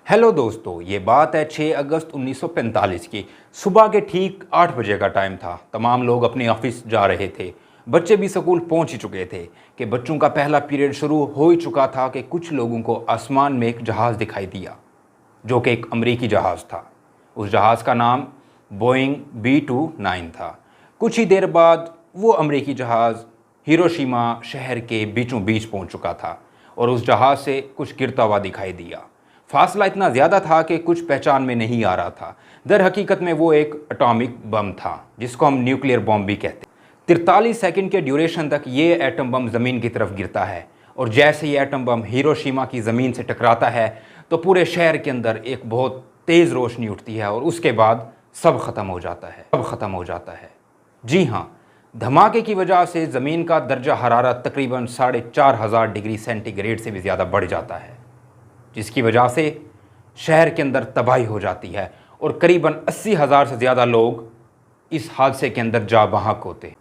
Hello दोस्तों, ये बात है 6 अगस्त 1945 की। सुबह के ठीक 8 बजे का टाइम था। तमाम लोग अपने ऑफिस जा रहे थे। बच्चे भी स्कूल पहुंच ही चुके थे कि बच्चों का पहला पीरियड शुरू हो ही चुका था कि कुछ लोगों को आसमान में एक जहाज़ दिखाई दिया, जो कि एक अमरीकी जहाज़ था। उस जहाज़ का नाम बोइंग B-29 था। कुछ ही देर बाद वो अमरीकी जहाज़ हिरोशिमा शहर के बीचों बीच पहुंच चुका था और उस जहाज़ से कुछ गिरता हुआ दिखाई दिया। फासला इतना ज़्यादा था कि कुछ पहचान में नहीं आ रहा था। दर हकीकत में वो एक एटॉमिक बम था, जिसको हम न्यूक्लियर बम भी कहते हैं। 43 सेकंड के ड्यूरेशन तक ये एटम बम ज़मीन की तरफ गिरता है और जैसे ये एटम बम हिरोशिमा की ज़मीन से टकराता है तो पूरे शहर के अंदर एक बहुत तेज़ रोशनी उठती है और उसके बाद सब ख़त्म हो जाता है। जी हाँ, धमाके की वजह से ज़मीन का दर्जा हरारत तकरीबन 4500 डिग्री सेंटीग्रेड से भी ज़्यादा बढ़ जाता है, जिसकी वजह से शहर के अंदर तबाही हो जाती है और करीबन 80,000 से ज़्यादा लोग इस हादसे के अंदर जा बहक होते हैं।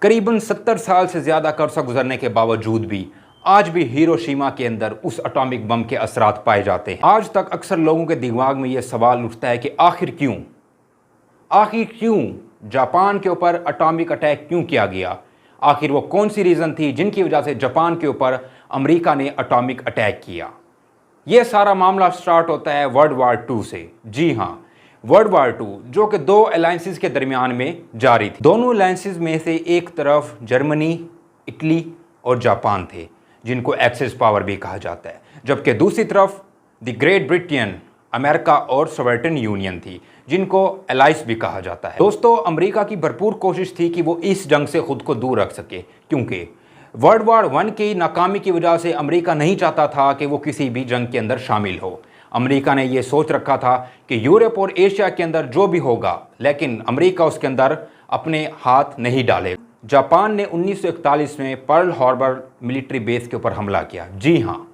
करीबन 70 साल से ज़्यादा का अरसा गुजरने के बावजूद भी आज भी हिरोशिमा के अंदर उस एटॉमिक बम के असरात पाए जाते हैं। आज तक अक्सर लोगों के दिमाग में यह सवाल उठता है कि आखिर क्यों जापान के ऊपर एटॉमिक अटैक क्यों किया गया। आखिर वो कौन सी रीज़न थी जिनकी वजह से जापान के ऊपर अमेरिका ने एटॉमिक अटैक किया। यह सारा मामला स्टार्ट होता है वर्ल्ड वार 2 से। जी हाँ, वर्ल्ड वार 2 जो कि दो अलायंसेस के दरमियान में जारी थी। दोनों अलायंसेस में से एक तरफ जर्मनी, इटली और जापान थे, जिनको एक्सेस पावर भी कहा जाता है, जबकि दूसरी तरफ द ग्रेट ब्रिटेन, अमेरिका और सोवियत यूनियन थी, जिनको एलाइस भी कहा जाता है। दोस्तों, अमेरिका की भरपूर कोशिश थी कि वो इस जंग से खुद को दूर रख सके, क्योंकि वर्ल्ड वार 1 की नाकामी की वजह से अमेरिका नहीं चाहता था कि वो किसी भी जंग के अंदर शामिल हो। अमेरिका ने यह सोच रखा था कि यूरोप और एशिया के अंदर जो भी होगा, लेकिन अमेरिका उसके अंदर अपने हाथ नहीं डालेगा। जापान ने 1941 में पर्ल हार्बर मिलिट्री बेस के ऊपर हमला किया। जी हाँ,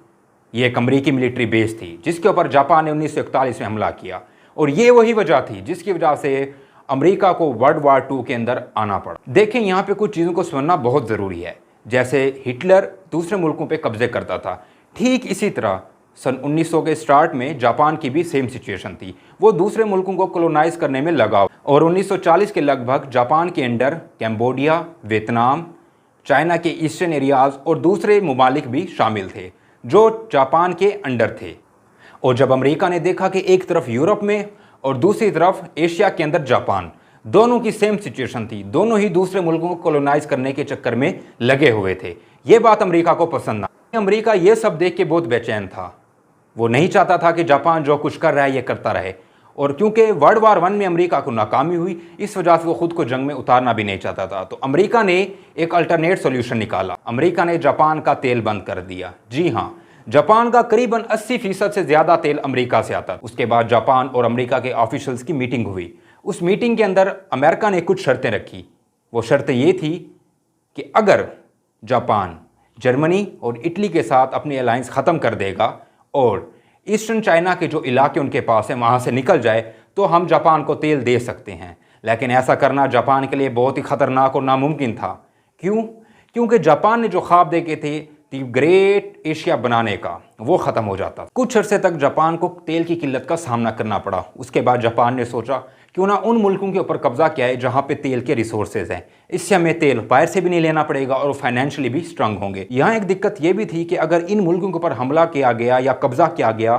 ये एक अमेरिकी मिलिट्री बेस थी जिसके ऊपर जापान ने 1941 में हमला किया और ये वही वजह थी जिसकी वजह से अमेरिका को वर्ल्ड वार 2 के अंदर आना पड़ा। देखें, यहाँ पे कुछ चीज़ों को समझना बहुत ज़रूरी है। जैसे हिटलर दूसरे मुल्कों पे कब्जे करता था, ठीक इसी तरह सन 1900 के स्टार्ट में जापान की भी सेम सिचुएशन थी। वो दूसरे मुल्कों को कॉलोनाइज करने में लगा और 1940 के लगभग जापान के अंडर कैम्बोडिया, वियतनाम, चाइना के ईस्टर्न एरियाज़ और दूसरे ममालिक भी शामिल थे जो जापान के अंडर थे। और जब अमेरिका ने देखा कि एक तरफ यूरोप में और दूसरी तरफ एशिया के अंदर जापान, दोनों की सेम सिचुएशन थी, दोनों ही दूसरे मुल्कों को कॉलोनाइज करने के चक्कर में लगे हुए थे, ये बात अमेरिका को पसंद ना। अमेरिका ये सब देख के बहुत बेचैन था। वो नहीं चाहता था कि जापान जो कुछ कर रहा है ये करता रहे, और क्योंकि वर्ल्ड वार 1 में अमेरिका को नाकामी हुई, इस वजह से वो खुद को जंग में उतारना भी नहीं चाहता था। तो अमेरिका ने एक अल्टरनेट सोल्यूशन निकाला। अमेरिका ने जापान का तेल बंद कर दिया। जी हाँ, जापान का करीबन 80% से ज़्यादा तेल अमेरिका से आता। उसके बाद जापान और अमेरिका के ऑफिशियल्स की मीटिंग हुई। उस मीटिंग के अंदर अमेरिका ने कुछ शर्तें रखी। वो शर्तें ये थी कि अगर जापान जर्मनी और इटली के साथ अपनी अलायंस ख़त्म कर देगा और ईस्टर्न चाइना के जो इलाके उनके पास हैं वहाँ से निकल जाए तो हम जापान को तेल दे सकते हैं। लेकिन ऐसा करना जापान के लिए बहुत ही ख़तरनाक और नामुमकिन था। क्योंकि जापान ने जो ख्वाब देखे थे दी ग्रेट एशिया बनाने का, वो ख़त्म हो जाता। कुछ अरसे तक जापान को तेल की किल्लत का सामना करना पड़ा। उसके बाद जापान ने सोचा क्यों ना उन मुल्कों के ऊपर कब्जा किया है जहाँ पे तेल के रिसोर्सेज हैं। इससे हमें तेल बाहर से भी नहीं लेना पड़ेगा और फाइनेंशियली भी स्ट्रांग होंगे। यहाँ एक दिक्कत ये भी थी कि अगर इन मुल्कों के ऊपर हमला किया गया या कब्जा किया गया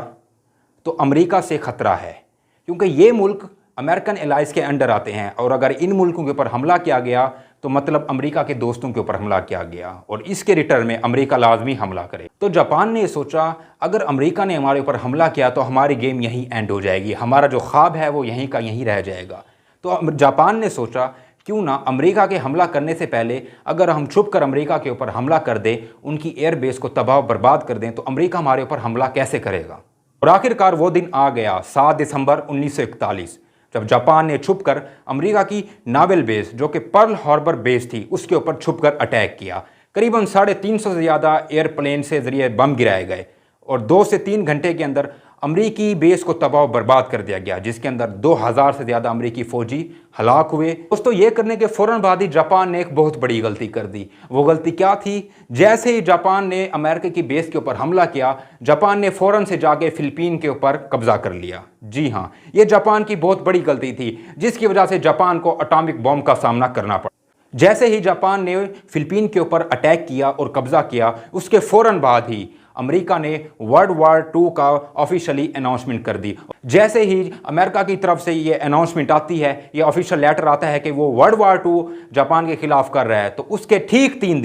तो अमेरिका से ख़तरा है, क्योंकि ये मुल्क अमेरिकन एलाइज के अंडर आते हैं और अगर इन मुल्कों के ऊपर हमला किया गया तो मतलब अमेरिका के दोस्तों के ऊपर हमला किया गया और इसके रिटर्न में अमेरिका लाजमी हमला करे। तो जापान ने सोचा अगर अमेरिका ने हमारे ऊपर हमला किया तो हमारी गेम यहीं एंड हो जाएगी, हमारा जो ख्वाब है वो यहीं का यहीं रह जाएगा। तो जापान ने सोचा क्यों ना अमेरिका के हमला करने से पहले अगर हम छुप कर अमेरिका के ऊपर हमला कर दें, उनकी एयरबेस को तबाह बर्बाद कर दें, तो अमेरिका हमारे ऊपर हमला कैसे करेगा। और आखिरकार वो दिन आ गया 7 दिसंबर 1941, जब जापान ने छुपकर अमेरिका की नावल बेस जो कि पर्ल हार्बर बेस थी उसके ऊपर छुपकर अटैक किया। करीबन 350 से ज़्यादा एयरप्लेन से ज़रिए बम गिराए गए और 2 से 3 घंटे के अंदर अमरीकी बेस को तबाह बर्बाद कर दिया गया, जिसके अंदर 2000 से ज़्यादा अमरीकी फ़ौजी हलाक हुए। दोस्तों, ये करने के फ़ौरन बाद ही जापान ने एक बहुत बड़ी गलती कर दी। वो गलती क्या थी? जैसे ही जापान ने अमेरिका की बेस के ऊपर हमला किया, जापान ने फ़ौरन से जाके फ़िलिपीन के ऊपर कब्जा कर लिया। जी हाँ, ये जापान की बहुत बड़ी गलती थी, जिसकी वजह से जापान को एटॉमिक बॉम्ब का सामना करना पड़ा। जैसे ही जापान ने फ़िलिपीन के ऊपर अटैक किया और कब्जा किया, उसके फ़ौरन बाद ही अमेरिका ने वर्ल्ड वार 2 का ऑफिशियली अनाउंसमेंट कर दी। जैसे ही अमेरिका की तरफ से ये अनाउंसमेंट आती है, ये ऑफिशियल लेटर आता है कि वो वर्ल्ड वार 2 जापान के खिलाफ कर रहा है, तो उसके ठीक 3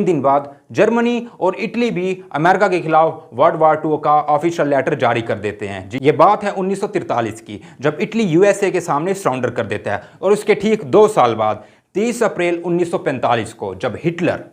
दिन बाद जर्मनी और इटली भी अमेरिका के खिलाफ वर्ल्ड वार 2 का ऑफिशियल लेटर जारी कर देते हैं। ये बात है 1943 की, जब इटली यूएसए के सामने सरेंडर कर देता है। और उसके ठीक 2 साल बाद 30 अप्रैल 1945 को जब हिटलर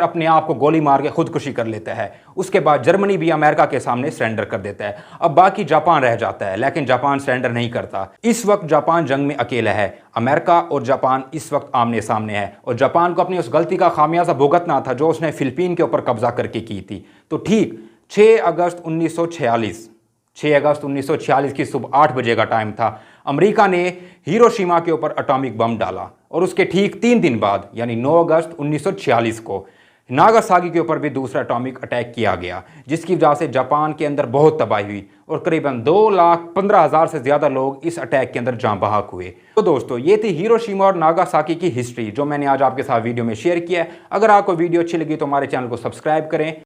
अपने आप को गोली मार के खुदकुशी कर लेता है, उसके बाद जर्मनी भी अमेरिका के सामने सरेंडर कर देता है। अब बाकी जापान रह जाता है, लेकिन जापान सरेंडर नहीं करता। इस वक्त जापान जंग में अकेला है। अमेरिका और जापान इस वक्त आमने सामने है और जापान को अपनी उस गलती का खामियाजा भुगतना था जो उसने फिलिपीन के ऊपर कब्जा करके की थी। तो ठीक 6 अगस्त 1946 की सुबह 8 बजे का टाइम था। अमेरिका ने हिरोशिमा के ऊपर एटॉमिक बम डाला और उसके ठीक 3 दिन बाद यानी 9 अगस्त 1946 को नागासाकी के ऊपर भी दूसरा एटॉमिक अटैक किया गया, जिसकी वजह से जापान के अंदर बहुत तबाही हुई और करीबन 2,15,000 से ज़्यादा लोग इस अटैक के अंदर जाँ बहक हुए। तो दोस्तों, ये थी हिरोशिमा और नागासाकी की हिस्ट्री जो मैंने आज आपके साथ वीडियो में शेयर किया है। अगर आपको वीडियो अच्छी लगी तो हमारे चैनल को सब्सक्राइब करें।